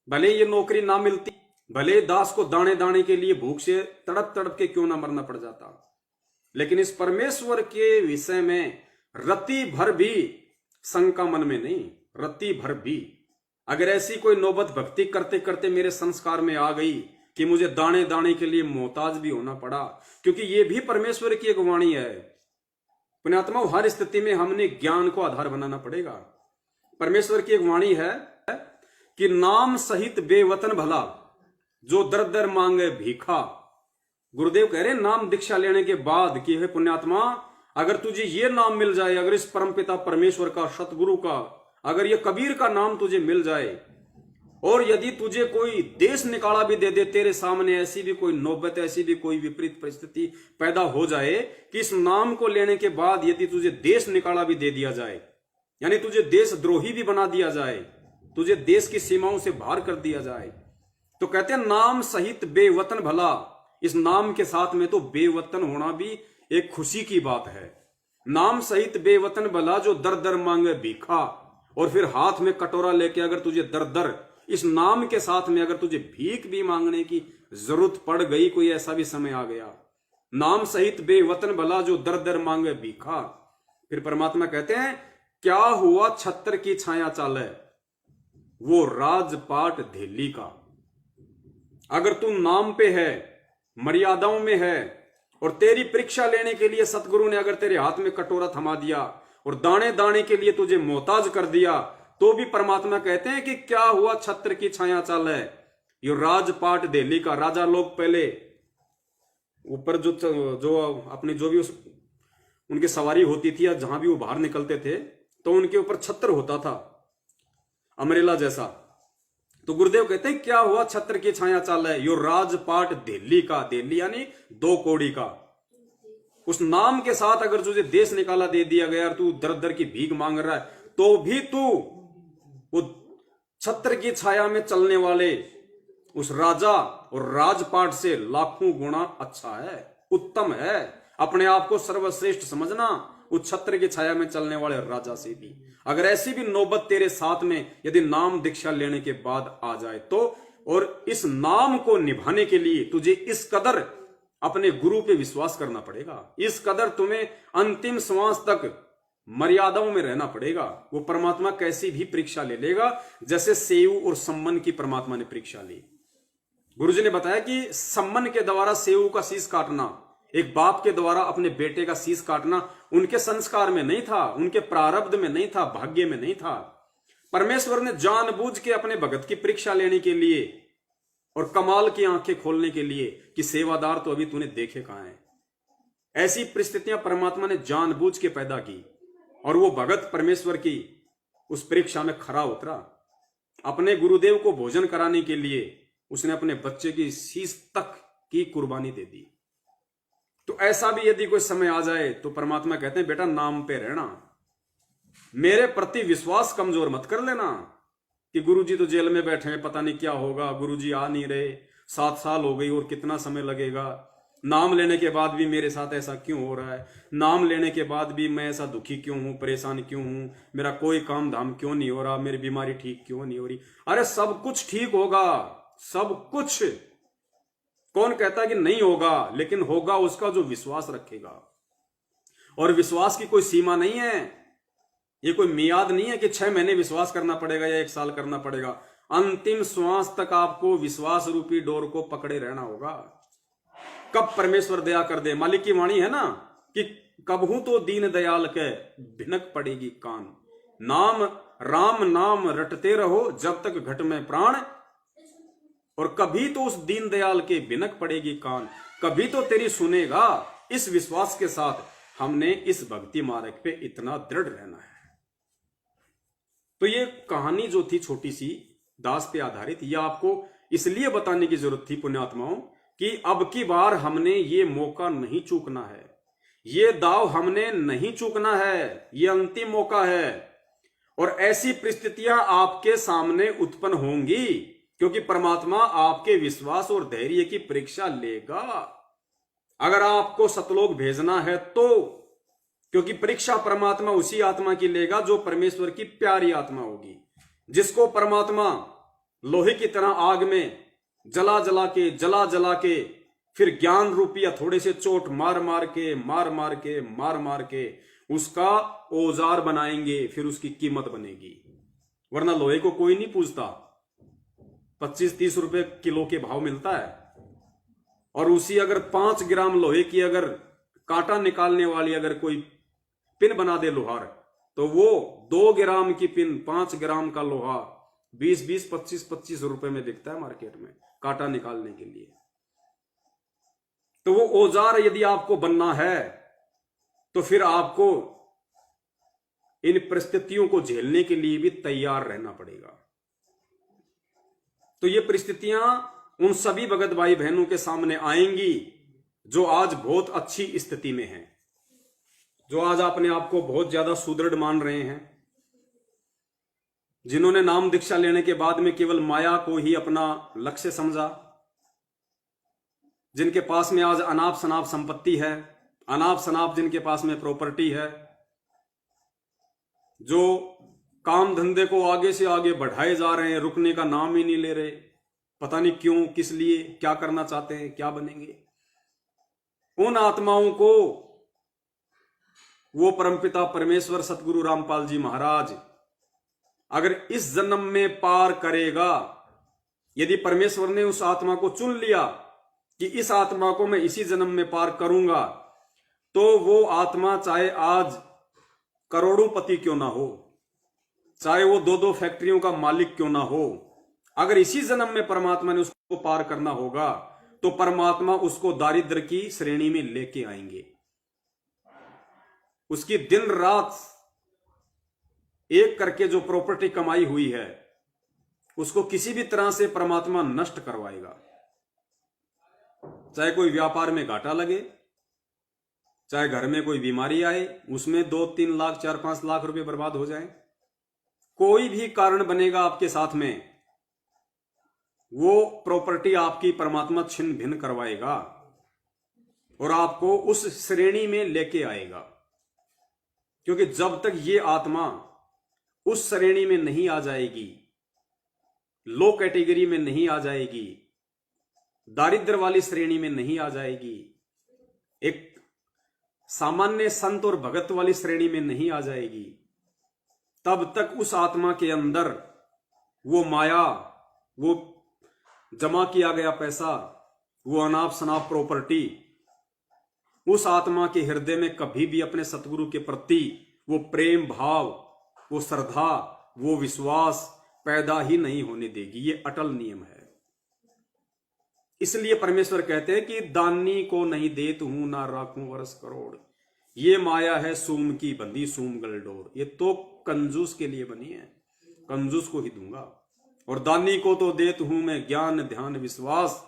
भले ये नौकरी ना मिलती, भले दास को दाने दाने के लिए भूख से तड़प तड़प के क्यों ना मरना पड़ जाता, लेकिन इस परमेश्वर के विषय में रत्ती भर भी शंका मन में नहीं, रत्ती भर भी। अगर ऐसी कोई नौबत भक्ति करते करते मेरे संस्कार में आ गई कि मुझे दाने दाने के लिए मोहताज भी होना पड़ा, क्योंकि ये भी परमेश्वर की एक वाणी है। पुण्यात्मा, हर स्थिति में हमने ज्ञान को आधार बनाना पड़ेगा। परमेश्वर की एक वाणी है कि नाम सहित बेवतन भला, जो दर दर मांगे भीखा। गुरुदेव कह रहे नाम दीक्षा लेने के बाद कि हे पुण्यात्मा, अगर तुझे ये नाम मिल जाए, अगर इस परमपिता परमेश्वर का, सतगुरु का, अगर ये कबीर का नाम तुझे मिल जाए, और यदि तुझे कोई देश निकाला भी दे दे, तेरे सामने ऐसी भी कोई नौबत, ऐसी भी कोई विपरीत परिस्थिति पैदा हो जाए कि इस नाम को लेने के बाद यदि तुझे देश निकाला भी दे दिया जाए, यानी तुझे देशद्रोही भी बना दिया जाए, तुझे देश की सीमाओं से बाहर कर दिया जाए, तो कहते हैं नाम सहित बेवतन भला। इस नाम के साथ में तो बेवतन होना भी एक खुशी की बात है। नाम सहित बेवतन भला, जो दर दर मांगे भीखा। और फिर हाथ में कटोरा लेके अगर तुझे दर दर, इस नाम के साथ में अगर तुझे भीख भी मांगने की जरूरत पड़ गई, कोई ऐसा भी समय आ गया, नाम सहित बेवतन भला, जो दर दर मांगे भीखा। फिर परमात्मा कहते हैं क्या हुआ छत्र की छाया चाले, वो राजपाट धेली का। अगर तू नाम पे है, मर्यादाओं में है, और तेरी परीक्षा लेने के लिए सतगुरु ने अगर तेरे हाथ में कटोरा थमा दिया और दाने दाने के लिए तुझे मोहताज कर दिया, तो भी परमात्मा कहते हैं कि क्या हुआ छत्र की छाया चाल है, ये राजपाट दिल्ली का। राजा लोग पहले ऊपर जो अपनी जो भी उनकी सवारी होती थी या जहां भी वो बाहर निकलते थे, तो उनके ऊपर छत्र होता था, अमरेला जैसा। तो गुरुदेव कहते हैं क्या हुआ छत्र की छाया चाल है, यो राजपाट दिल्ली का। दिल्ली यानी 2 कौड़ी का। उस नाम के साथ अगर तुझे देश निकाला दे दिया गया और तू दर दर की भीख मांग रहा है, तो भी तू वो छत्र की छाया में चलने वाले उस राजा और राजपाट से लाखों गुना अच्छा है, उत्तम है। अपने आप को सर्वश्रेष्ठ समझना उस छत्र की छाया में चलने वाले राजा से भी। अगर ऐसी भी नौबत तेरे साथ में यदि नाम दीक्षा लेने के बाद आ जाए तो, और इस नाम को निभाने के लिए तुझे इस कदर अपने गुरु पे विश्वास करना पड़ेगा, इस कदर तुम्हें अंतिम श्वास तक मर्यादाओं में रहना पड़ेगा। वो परमात्मा कैसी भी परीक्षा ले लेगा, जैसे सेव और सम्मन की परमात्मा ने परीक्षा ली। गुरुजी ने बताया कि सम्मन के द्वारा सेव का शीश काटना, एक बाप के द्वारा अपने बेटे का शीश काटना उनके संस्कार में नहीं था, उनके प्रारब्ध में नहीं था, भाग्य में नहीं था। परमेश्वर ने जानबूझ के अपने भगत की परीक्षा लेने के लिए और कमाल की आंखें खोलने के लिए कि सेवादार तो अभी तूने देखे कहां है। ऐसी परिस्थितियां परमात्मा ने जानबूझ के पैदा की, और वो भगत परमेश्वर की उस परीक्षा में खरा उतरा। अपने गुरुदेव को भोजन कराने के लिए उसने अपने बच्चे की शीश तक की कुर्बानी दे दी। तो ऐसा भी यदि कोई समय आ जाए तो परमात्मा कहते हैं बेटा नाम पे रहना, मेरे प्रति विश्वास कमजोर मत कर लेना कि गुरुजी तो जेल में बैठे हैं, पता नहीं क्या होगा, गुरुजी आ नहीं रहे, 7 साल हो गई और कितना समय लगेगा, नाम लेने के बाद भी मेरे साथ ऐसा क्यों हो रहा है, नाम लेने के बाद भी मैं ऐसा दुखी क्यों हूं, परेशान क्यों हूं, मेरा कोई काम धाम क्यों नहीं हो रहा, मेरी बीमारी ठीक क्यों नहीं हो रही। अरे सब कुछ ठीक होगा, सब कुछ। कौन कहता कि नहीं होगा, लेकिन होगा उसका जो विश्वास रखेगा। और विश्वास की कोई सीमा नहीं है, ये कोई मियाद नहीं है कि 6 महीने विश्वास करना पड़ेगा या 1 साल करना पड़ेगा। अंतिम श्वास तक आपको विश्वास रूपी डोर को पकड़े रहना होगा। कब परमेश्वर दया कर दे, मालिक की वाणी है ना कि कबहू तो दीन दयाल के भिनक पड़ेगी कान, नाम राम नाम रटते रहो जब तक घट में प्राण, और कभी तो उस दीन दयाल के भिनक पड़ेगी कान, कभी तो तेरी सुनेगा। इस विश्वास के साथ हमने इस भक्ति मार्ग पे इतना दृढ़ रहना है। तो ये कहानी जो थी छोटी सी दास पे आधारित, यह आपको इसलिए बताने की जरूरत थी पुण्यात्माओं कि अब की बार हमने ये मौका नहीं चूकना है, ये दाव हमने नहीं चूकना है, ये अंतिम मौका है। और ऐसी परिस्थितियां आपके सामने उत्पन्न होंगी क्योंकि परमात्मा आपके विश्वास और धैर्य की परीक्षा लेगा। अगर आपको सतलोक भेजना है तो, क्योंकि परीक्षा परमात्मा उसी आत्मा की लेगा जो परमेश्वर की प्यारी आत्मा होगी, जिसको परमात्मा लोहे की तरह आग में जला जला के फिर ज्ञान रूपी हथौड़े से चोट मार मार के उसका औजार बनाएंगे, फिर उसकी कीमत बनेगी। वरना लोहे को कोई नहीं पूछता, 25-30 रुपए किलो के भाव मिलता है। और उसी अगर 5 ग्राम लोहे की अगर कांटा निकालने वाली अगर कोई पिन बना दे लोहार, तो वो 2 ग्राम की पिन 5 ग्राम का लोहा 20-20, 25-25 रुपए में बिकता है मार्केट में कांटा निकालने के लिए। तो वो औजार यदि आपको बनना है तो फिर आपको इन परिस्थितियों को झेलने के लिए भी तैयार रहना पड़ेगा। तो ये परिस्थितियां उन सभी भगत भाई बहनों के सामने आएंगी जो आज बहुत अच्छी स्थिति में हैं, जो आज अपने आप को बहुत ज्यादा सुदृढ़ मान रहे हैं, जिन्होंने नाम दीक्षा लेने के बाद में केवल माया को ही अपना लक्ष्य समझा, जिनके पास में आज अनाप शनाप संपत्ति है, अनाप शनाप जिनके पास में प्रॉपर्टी है, जो काम धंधे को आगे से आगे बढ़ाए जा रहे हैं, रुकने का नाम ही नहीं ले रहे, पता नहीं क्यों, किस लिए, क्या करना चाहते हैं, क्या बनेंगे। उन आत्माओं को वो परमपिता परमेश्वर सतगुरु रामपाल जी महाराज अगर इस जन्म में पार करेगा, यदि परमेश्वर ने उस आत्मा को चुन लिया कि इस आत्मा को मैं इसी जन्म में पार करूंगा, तो वो आत्मा चाहे आज करोड़ोंपति क्यों ना हो, चाहे वो 2-2 फैक्ट्रियों का मालिक क्यों ना हो, अगर इसी जन्म में परमात्मा ने उसको पार करना होगा तो परमात्मा उसको दारिद्र की श्रेणी में लेके आएंगे। उसकी दिन रात एक करके जो प्रॉपर्टी कमाई हुई है उसको किसी भी तरह से परमात्मा नष्ट करवाएगा। चाहे कोई व्यापार में घाटा लगे, चाहे घर में कोई बीमारी आए, उसमें 2-3 लाख 4-5 लाख रुपए बर्बाद हो जाए, कोई भी कारण बनेगा आपके साथ में, वो प्रॉपर्टी आपकी परमात्मा छिन्न भिन्न करवाएगा और आपको उस श्रेणी में लेके आएगा। क्योंकि जब तक ये आत्मा उस श्रेणी में नहीं आ जाएगी, लो कैटेगरी में नहीं आ जाएगी, दारिद्र वाली श्रेणी में नहीं आ जाएगी, एक सामान्य संत और भगत वाली श्रेणी में नहीं आ जाएगी, तब तक उस आत्मा के अंदर वो माया, वो जमा किया गया पैसा, वो अनाप शनाप प्रॉपर्टी उस आत्मा के हृदय में कभी भी अपने सतगुरु के प्रति वो प्रेम भाव, वो श्रद्धा, वो विश्वास पैदा ही नहीं होने देगी। ये अटल नियम है। इसलिए परमेश्वर कहते हैं कि दानी को नहीं देत हूं ना राखूं वर्ष करोड़, ये माया है सूम की बंदी सूम गलडोर। ये तो कंजूस के लिए बनी है, कंजूस को ही दूंगा। और दानी को तो देत हूं मैं ज्ञान ध्यान विश्वास।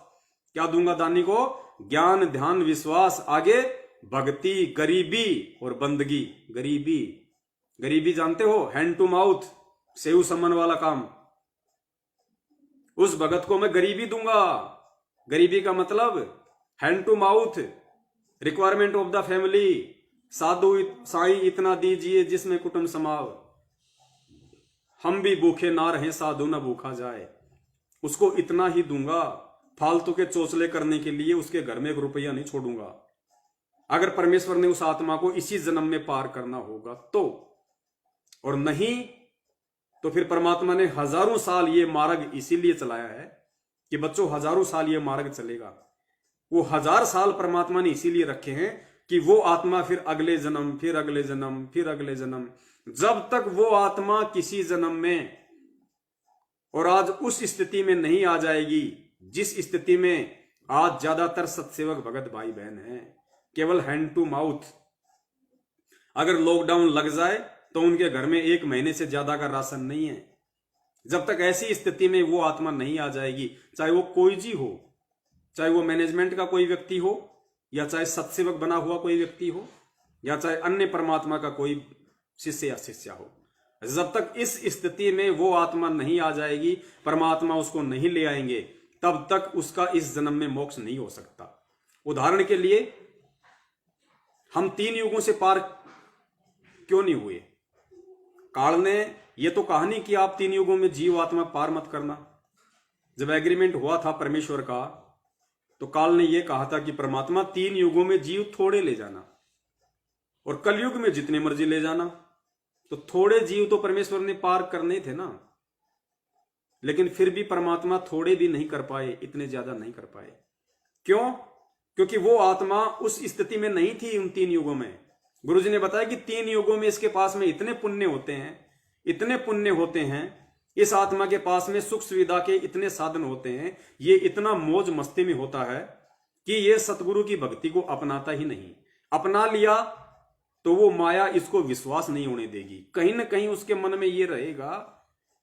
क्या दूंगा दानी को? ज्ञान ध्यान विश्वास, आगे भक्ति, गरीबी और बंदगी। गरीबी, गरीबी जानते हो, हैंड टू माउथ, सेव समन वाला काम। उस भगत को मैं गरीबी दूंगा। गरीबी का मतलब hand to mouth, requirement of the family, साधु साईं इतना दीजिए जिसमें कुटुंब समाव, हम भी भूखे ना रहे साधु न भूखा जाए। उसको इतना ही दूंगा, फालतू के चोचले करने के लिए उसके घर में 1 रुपया नहीं छोड़ूंगा। अगर परमेश्वर ने उस आत्मा को इसी जन्म में पार करना होगा तो, और नहीं तो फिर परमात्मा ने हजारों साल ये मार्ग इसीलिए चलाया है कि बच्चों हजारों साल ये मार्ग चलेगा। वो 1000 साल परमात्मा ने इसीलिए रखे हैं कि वो आत्मा फिर अगले जन्म, फिर अगले जन्म, फिर अगले जन्म, जब तक वो आत्मा किसी जन्म में और आज उस स्थिति में नहीं आ जाएगी जिस स्थिति में आज ज्यादातर सत्सेवक भगत भाई बहन हैं, केवल हैंड टू माउथ। अगर लॉकडाउन लग जाए तो उनके घर में 1 महीने से ज्यादा का राशन नहीं है। जब तक ऐसी स्थिति में वो आत्मा नहीं आ जाएगी, चाहे वो कोई जी हो, चाहे वो मैनेजमेंट का कोई व्यक्ति हो, या चाहे सत्सेवक बना हुआ कोई व्यक्ति हो, या चाहे अन्य परमात्मा का कोई शिष्य या शिष्या हो, जब तक इस स्थिति में वो आत्मा नहीं आ जाएगी, परमात्मा उसको नहीं ले आएंगे, तब तक उसका इस जन्म में मोक्ष नहीं हो सकता। उदाहरण के लिए, हम 3 युगों से पार क्यों नहीं हुए? काल ने ये तो कहा नहीं कि आप 3 युगों में जीव आत्मा पार मत करना। जब एग्रीमेंट हुआ था परमेश्वर का, तो काल ने यह कहा था कि परमात्मा 3 युगों में जीव थोड़े ले जाना और कलयुग में जितने मर्जी ले जाना। तो थोड़े जीव तो परमेश्वर ने पार करने थे ना, लेकिन फिर भी परमात्मा थोड़े भी नहीं कर पाए, इतने ज्यादा नहीं कर पाए। क्यों? क्योंकि वो आत्मा उस स्थिति में नहीं थी उन 3 युगों में। गुरुजी ने बताया कि 3 युगों में इसके पास में इतने पुण्य होते हैं, इतने पुण्य होते हैं, इस आत्मा के पास में सुख सुविधा के इतने साधन होते हैं, ये इतना मौज मस्ती में होता है कि ये सतगुरु की भक्ति को अपनाता ही नहीं। अपना लिया तो वो माया इसको विश्वास नहीं होने देगी। कहीं ना कहीं उसके मन में ये रहेगा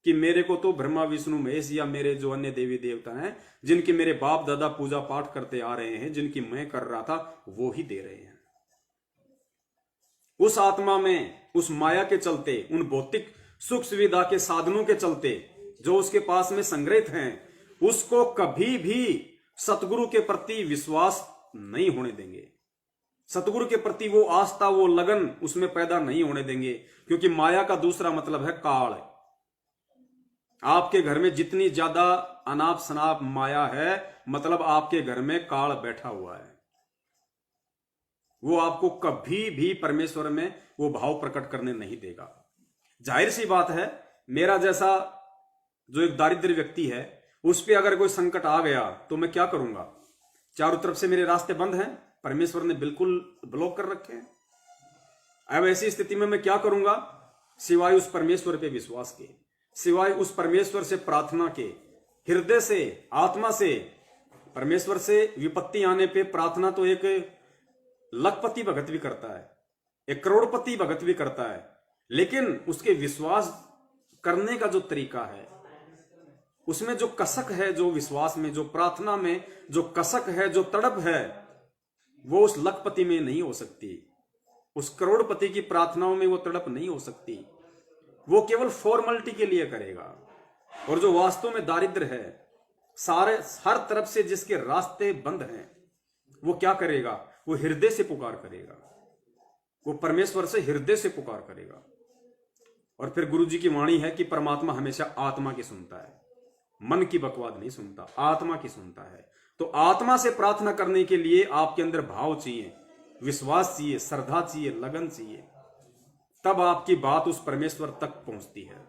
कि मेरे को तो ब्रह्मा विष्णु महेश या मेरे जो अन्य देवी देवता हैं, जिनकी मेरे बाप दादा पूजा पाठ करते आ रहे हैं, जिनकी मैं कर रहा था, वो ही दे रहे हैं। उस आत्मा में, उस माया के चलते, उन भौतिक सुख सुविधा के साधनों के चलते जो उसके पास में संग्रहित हैं, उसको कभी भी सतगुरु के प्रति विश्वास नहीं होने देंगे। सतगुरु के प्रति वो आस्था, वो लगन उसमें पैदा नहीं होने देंगे। क्योंकि माया का दूसरा मतलब है काल। आपके घर में जितनी ज्यादा अनाप शनाप माया है, मतलब आपके घर में काल बैठा हुआ है। वो आपको कभी भी परमेश्वर में वो भाव प्रकट करने नहीं देगा। जाहिर सी बात है, मेरा जैसा जो एक दारिद्र व्यक्ति है, उस पर अगर कोई संकट आ गया तो मैं क्या करूंगा? चारों तरफ से मेरे रास्ते बंद हैं, परमेश्वर ने बिल्कुल ब्लॉक कर रखे हैं। अब ऐसी स्थिति में मैं क्या करूंगा? सिवाय उस परमेश्वर पे विश्वास के, सिवाय उस परमेश्वर से प्रार्थना के, हृदय से, आत्मा से। परमेश्वर से विपत्ति आने पे प्रार्थना तो एक लखपति भगत भी करता है, एक करोड़पति भगत भी करता है, लेकिन उसके विश्वास करने का जो तरीका है, उसमें जो कसक है, जो विश्वास में, जो प्रार्थना में जो कसक है, जो तड़प है, वो उस लखपति में नहीं हो सकती। उस करोड़पति की प्रार्थनाओं में वो तड़प नहीं हो सकती। वो केवल फॉर्मेलिटी के लिए करेगा। और जो वास्तव में दारिद्र है, सारे हर तरफ से जिसके रास्ते बंद हैं, वो क्या करेगा? वो हृदय से पुकार करेगा, वो परमेश्वर से हृदय से पुकार करेगा। और फिर गुरु जी की वाणी है कि परमात्मा हमेशा आत्मा की सुनता है, मन की बकवाद नहीं सुनता, आत्मा की सुनता है। तो आत्मा से प्रार्थना करने के लिए आपके अंदर भाव चाहिए, विश्वास चाहिए, श्रद्धा चाहिए, लगन चाहिए, तब आपकी बात उस परमेश्वर तक पहुंचती है।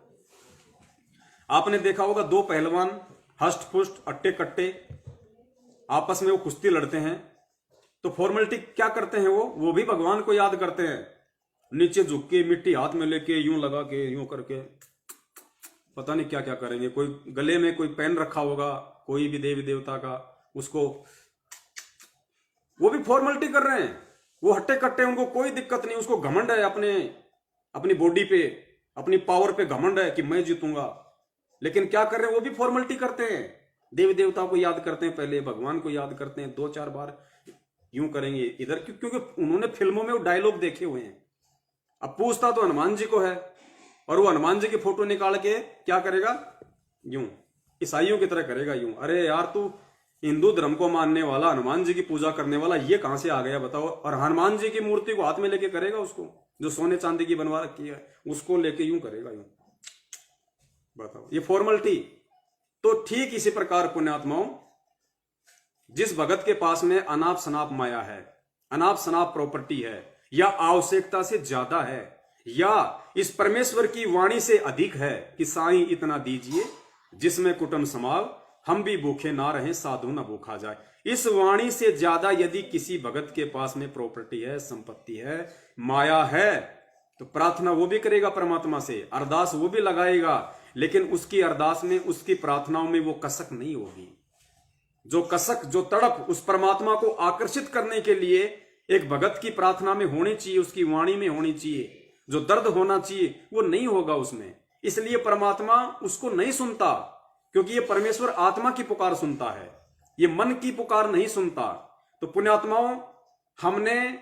आपने देखा होगा 2 पहलवान हष्ट पुष्ट अट्टे कट्टे आपस में वो कुश्ती लड़ते हैं, तो फॉर्मेलिटी क्या करते हैं? वो भी भगवान को याद करते हैं, नीचे झुक के, मिट्टी हाथ में लेके, यूं लगा के, यूं करके, पता नहीं क्या क्या करेंगे। कोई गले में कोई पेन रखा होगा, कोई भी देवी देवता का, उसको वो भी फॉर्मेलिटी कर रहे हैं। वो हट्टे कट्टे, उनको कोई दिक्कत नहीं, उसको घमंड है अपनी बॉडी पे, अपनी पावर पे घमंड है कि मैं जीतूंगा। लेकिन क्या कर रहे हैं? वो भी फॉर्मेलिटी करते हैं, देवी देवता को याद करते हैं, पहले भगवान को याद करते हैं, 2-4 बार यूं करेंगे इधर, क्योंकि उन्होंने फिल्मों में वो डायलॉग देखे हुए हैं। अब पूछता तो हनुमान जी को है, और वो हनुमान जी की फोटो निकाल के क्या करेगा? यूं, ईसाइयों की तरह करेगा यूं। अरे यार, तू हिंदू धर्म को मानने वाला, हनुमान जी की पूजा करने वाला, ये कहां से आ गया बताओ? और हनुमान जी की मूर्ति को हाथ में लेके करेगा, उसको जो सोने चांदी की बनवा रखी है, उसको लेके यूं करेगा, यूं। बताओ, ये फॉर्मेलिटी। तो ठीक इसी प्रकार पुण्यात्माओं, जिस भगत के पास में अनाप शनाप माया है, अनाप शनाप प्रॉपर्टी है, या आवश्यकता से ज्यादा है, या इस परमेश्वर की वाणी से अधिक है कि साईं इतना दीजिए जिसमें कुटुंब समाव, हम भी भूखे ना रहें, साधु ना भूखा जाए। इस वाणी से ज्यादा यदि किसी भगत के पास में प्रॉपर्टी है, संपत्ति है, माया है, तो प्रार्थना वो भी करेगा परमात्मा से, अरदास वो भी लगाएगा, लेकिन उसकी अरदास में, उसकी प्रार्थनाओं में वो कसक नहीं होगी। जो कसक, जो तड़प उस परमात्मा को आकर्षित करने के लिए एक भगत की प्रार्थना में होनी चाहिए, उसकी वाणी में होनी चाहिए, जो दर्द होना चाहिए, वो नहीं होगा उसमें। इसलिए परमात्मा उसको नहीं सुनता, क्योंकि ये परमेश्वर आत्मा की पुकार सुनता है, ये मन की पुकार नहीं सुनता। तो पुण्यात्माओं, हमने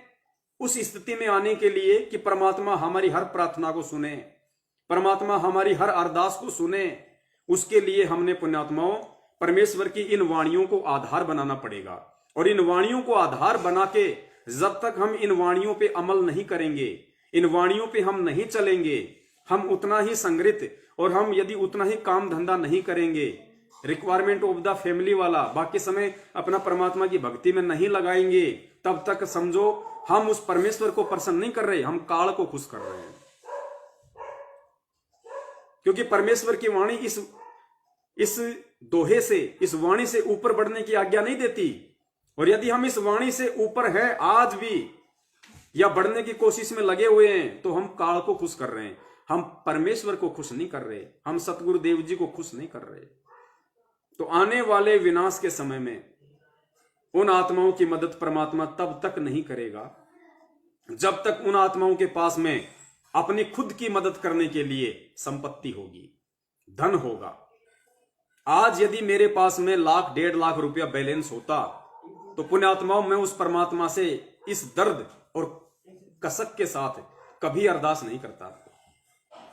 उस स्थिति में आने के लिए कि परमात्मा हमारी हर प्रार्थना को सुने, परमात्मा हमारी हर अरदास को सुने, उसके लिए हमने पुण्यात्माओं परमेश्वर की इन वाणियों को आधार बनाना पड़ेगा। और इन वाणियों को आधार बना के जब तक हम इन वाणियों पे अमल नहीं करेंगे, इन वाणियों पे हम नहीं चलेंगे, हम उतना ही संग्रहित और हम यदि उतना ही काम धंधा नहीं करेंगे, रिक्वायरमेंट ऑफ द फैमिली वाला, बाकी समय अपना परमात्मा की भक्ति में नहीं लगाएंगे, तब तक समझो हम उस परमेश्वर को प्रसन्न नहीं कर रहे, हम काल को खुश कर रहे हैं। क्योंकि परमेश्वर की वाणी इस दोहे से, इस वाणी से ऊपर बढ़ने की आज्ञा नहीं देती। और यदि हम इस वाणी से ऊपर हैं आज भी, या बढ़ने की कोशिश में लगे हुए हैं, तो हम काल को खुश कर रहे हैं, हम परमेश्वर को खुश नहीं कर रहे, हम सतगुरु देव जी को खुश नहीं कर रहे। तो आने वाले विनाश के समय में उन आत्माओं की मदद परमात्मा तब तक नहीं करेगा जब तक उन आत्माओं के पास में अपनी खुद की मदद करने के लिए संपत्ति होगी, धन होगा। आज यदि मेरे पास में 1,00,000 1,50,000 रुपया बैलेंस होता, तो पुण्यात्माओं मैं उस परमात्मा से इस दर्द और कसक के साथ कभी अरदास नहीं करता।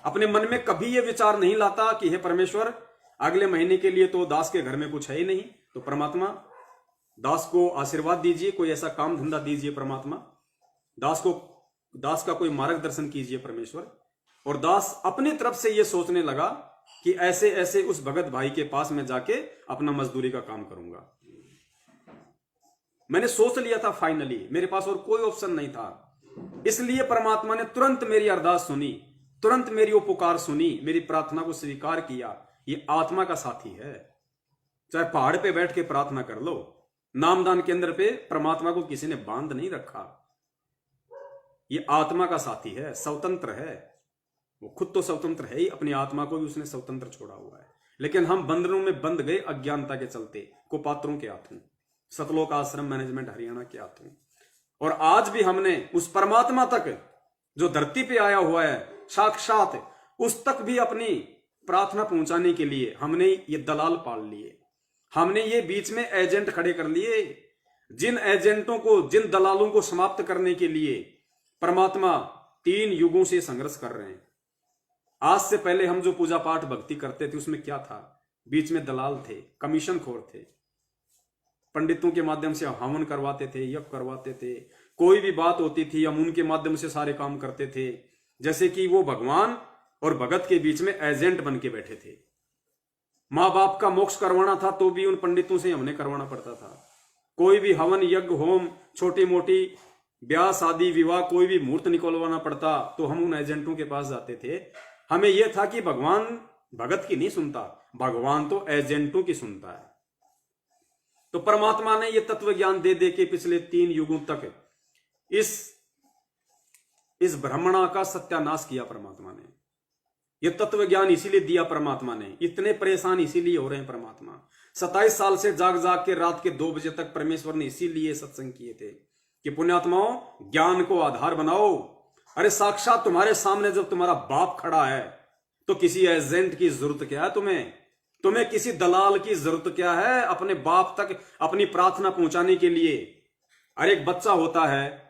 अपने मन में कभी यह विचार नहीं लाता कि हे परमेश्वर, अगले महीने के लिए तो दास के घर में कुछ है ही नहीं, तो परमात्मा दास को आशीर्वाद दीजिए, कोई ऐसा काम धंधा दीजिए परमात्मा, दास का कोई मार्गदर्शन कीजिए परमेश्वर। और दास अपनी तरफ से यह सोचने लगा कि ऐसे ऐसे उस भगत भाई के पास में जाके अपना मजदूरी का काम करूंगा। मैंने सोच लिया था फाइनली, मेरे पास और कोई ऑप्शन नहीं था। इसलिए परमात्मा ने तुरंत मेरी अरदास सुनी, तुरंत मेरी वो पुकार सुनी, मेरी प्रार्थना को स्वीकार किया। ये आत्मा का साथी है। चाहे पहाड़ पे बैठ के प्रार्थना कर लो, नामदान केंद्र पे परमात्मा को किसी ने बांध नहीं रखा। ये आत्मा का साथी है, स्वतंत्र है। वो खुद तो स्वतंत्र है ही, अपनी आत्मा को भी उसने स्वतंत्र छोड़ा हुआ है। लेकिन हम बंधनों में बंध गए अज्ञानता के चलते, कुपात्रों के हाथों, सतलोक आश्रम मैनेजमेंट हरियाणा के हाथों। और आज भी हमने उस परमात्मा तक जो धरती पे आया हुआ है साक्षात, उस तक भी अपनी प्रार्थना पहुंचाने के लिए हमने ये दलाल पाल लिए, हमने ये बीच में एजेंट खड़े कर लिए। जिन एजेंटों को, जिन दलालों को समाप्त करने के लिए परमात्मा 3 युगों से संघर्ष कर रहे हैं। आज से पहले हम जो पूजा पाठ भक्ति करते थे उसमें क्या था? बीच में दलाल थे, कमीशन खोर थे। पंडितों के माध्यम से हवन करवाते थे, यज्ञ करवाते थे, कोई भी बात होती थी हम उनके माध्यम से सारे काम करते थे, जैसे कि वो भगवान और भगत के बीच में एजेंट बन के बैठे थे। माँ बाप का मोक्ष करवाना था तो भी उन पंडितों से हमने करवाना पड़ता था। कोई भी हवन यज्ञ होम, छोटी मोटी ब्याह शादी विवाह, कोई भी मुहूर्त निकलवाना पड़ता तो हम उन एजेंटों के पास जाते थे। हमें यह था कि भगवान भगत की नहीं सुनता, भगवान तो एजेंटों की सुनता है। तो परमात्मा ने यह तत्व ज्ञान दे दे के पिछले 3 युगों तक इस ब्राह्मणा का सत्यानाश किया परमात्मा ने। यह तत्व ज्ञान इसीलिए दिया परमात्मा ने। इतने परेशान इसीलिए हो रहे हैं परमात्मा। 27 साल से जाग जाग के रात के 2 बजे तक परमेश्वर ने इसीलिए सत्संग किए थे कि पुण्यात्माओं ज्ञान को आधार बनाओ। अरे साक्षात तुम्हारे सामने जब तुम्हारा बाप खड़ा है तो किसी एजेंट की जरूरत क्या है? तुम्हें किसी दलाल की जरूरत क्या है अपने बाप तक अपनी प्रार्थना पहुंचाने के लिए? अरे एक बच्चा होता है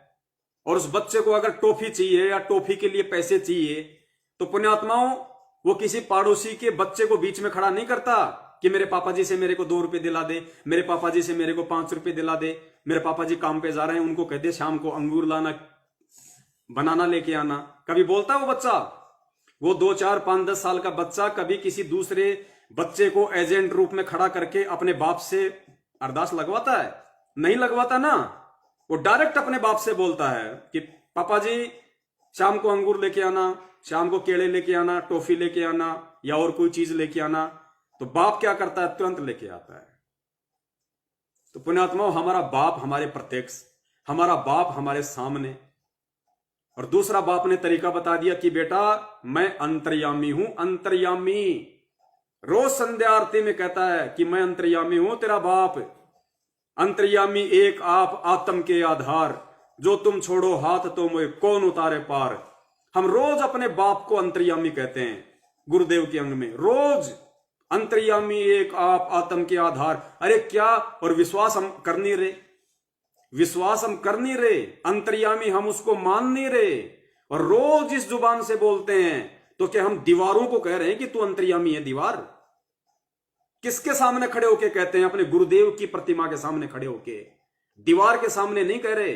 और उस बच्चे को अगर टॉफी चाहिए या टॉफी के लिए पैसे चाहिए तो पुण्यात्माओं वो किसी पड़ोसी के बच्चे को बीच में खड़ा नहीं करता कि मेरे पापा जी से मेरे को 2 रुपए दिला दे, मेरे पापा जी से मेरे को 5 रुपए दिला दे, मेरे पापा जी काम पे जा रहे हैं उनको कह दे शाम को अंगूर लाना, बनाना लेके आना। कभी बोलता है वो बच्चा? वो 2, 4, 5, 10 साल का बच्चा कभी किसी दूसरे बच्चे को एजेंट रूप में खड़ा करके अपने बाप से अरदास लगवाता है? नहीं लगवाता ना। वो डायरेक्ट अपने बाप से बोलता है कि पापा जी शाम को अंगूर लेके आना, शाम को केले लेके आना, टॉफी लेके आना या और कोई चीज लेके आना। तो बाप क्या करता है? तुरंत लेके आता है। तो पुण्यात्माओं हमारा बाप हमारे प्रत्यक्ष, हमारा बाप हमारे सामने। और दूसरा बाप ने तरीका बता दिया कि बेटा मैं अंतर्यामी हूं, अंतर्यामी। रोज संध्या आरती में कहता है कि मैं अंतर्यामी हूं, तेरा बाप अंतर्यामी एक आप आत्म के आधार, जो तुम छोड़ो हाथ तो मुझे कौन उतारे पार। हम रोज अपने बाप को अंतर्यामी कहते हैं गुरुदेव के अंग में, रोज अंतर्यामी एक आप आत्म के आधार। अरे क्या, और विश्वास हम कर नहीं रहे, विश्वास हम कर नहीं रहे, अंतर्यामी हम उसको मान नहीं रहे और रोज इस जुबान से बोलते हैं। तो क्या हम दीवारों को कह रहे हैं कि तू अंतर्यामी है? दीवार किसके सामने खड़े होके कहते हैं? अपने गुरुदेव की प्रतिमा के सामने खड़े होके, दीवार के सामने नहीं कह रहे।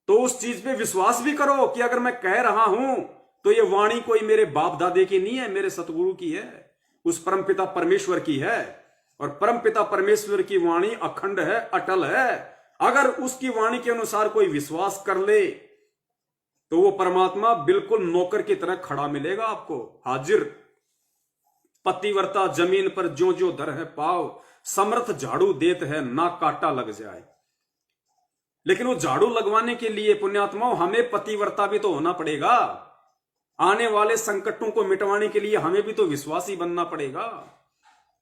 तो उस चीज पे विश्वास भी करो कि अगर मैं कह रहा हूं तो ये वाणी कोई मेरे बाप दादे की नहीं है, मेरे सतगुरु की है। उस परमपिता परमेश्वर की है, और परमपिता परमेश्वर की वाणी अखंड है, अटल है। अगर उसकी वाणी के अनुसार कोई विश्वास कर ले तो वो परमात्मा बिल्कुल नौकर की तरह खड़ा मिलेगा आपको, हाजिर। पतिव्रता जमीन पर ज्यों ज्यों दर है पाव, समर्थ झाड़ू देत है ना कांटा लग जाए। लेकिन वो झाड़ू लगवाने के लिए पुण्यात्माओं हमें पतिव्रता भी तो होना पड़ेगा। आने वाले संकटों को मिटवाने के लिए हमें भी तो विश्वासी बनना पड़ेगा।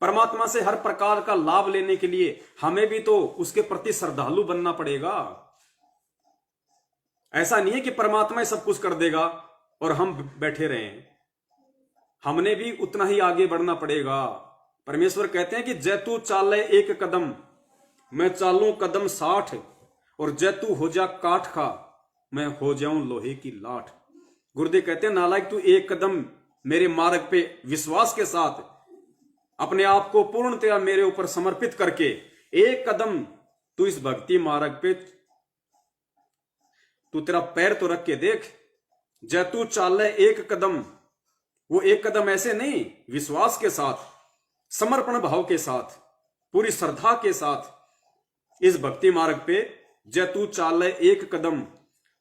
परमात्मा से हर प्रकार का लाभ लेने के लिए हमें भी तो उसके प्रति श्रद्धालु बनना पड़ेगा। ऐसा नहीं है कि परमात्मा ही सब कुछ कर देगा और हम बैठे रहें। हमने भी उतना ही आगे बढ़ना पड़ेगा। परमेश्वर कहते हैं कि जैतू चाले एक कदम, मैं चालूं कदम 60, और जैतू हो जा काठ का, मैं हो जाऊं लोहे की लाठ। गुरुदेव कहते हैं नालायक, तू एक कदम मेरे मार्ग पे विश्वास के साथ अपने आप को पूर्णतया मेरे ऊपर समर्पित करके एक कदम तू इस भक्ति मार्ग पे तू तेरा पैर तो रख के देख। जैतू चाले एक कदम, वो एक कदम ऐसे नहीं, विश्वास के साथ, समर्पण भाव के साथ, पूरी श्रद्धा के साथ इस भक्ति मार्ग पे जैतू चाले एक कदम।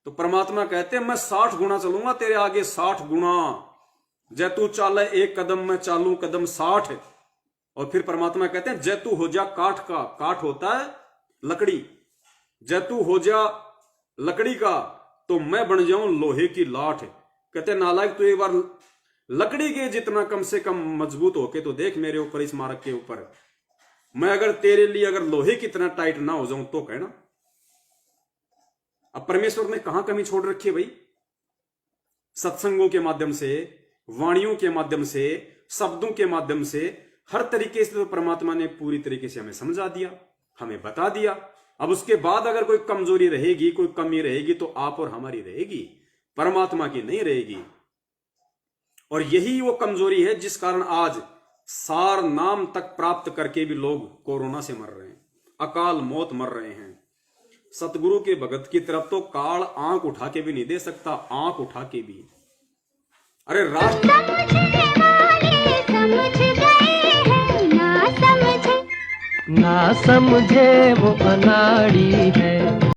तो परमात्मा कहते हैं मैं 60 गुना चलूंगा तेरे आगे, 60 गुना। जैतू चाले एक कदम, मैं चालू कदम 60। और फिर परमात्मा कहते हैं जैतू हो जा काठ का, काठ होता है लकड़ी, जैतू हो जा लकड़ी का तो मैं बन जाऊं लोहे की लाठ। कहते हैं नालायक, तू एक बार लकड़ी के जितना कम से कम मजबूत होके तो देख मेरे ऊपर, इस मार्ग के ऊपर। मैं अगर तेरे लिए अगर लोहे की तरह टाइट ना हो जाऊं तो कहना। अब परमेश्वर ने कहां कमी छोड़ रखी है भाई? सत्संगों के माध्यम से, वाणियों के माध्यम से, शब्दों के माध्यम से, हर तरीके से तो परमात्मा ने पूरी तरीके से हमें समझा दिया, हमें बता दिया। अब उसके बाद अगर कोई कमजोरी रहेगी, कोई कमी रहेगी तो आप और हमारी रहेगी, परमात्मा की नहीं रहेगी। और यही वो कमजोरी है जिस कारण आज सार नाम तक प्राप्त करके भी लोग कोरोना से मर रहे हैं, अकाल मौत मर रहे हैं। सतगुरु के भगत की तरफ तो काल आंख उठा के भी नहीं दे सकता, आंख उठा के भी। अरे राष्ट्र ना समझे वो अनाड़ी है।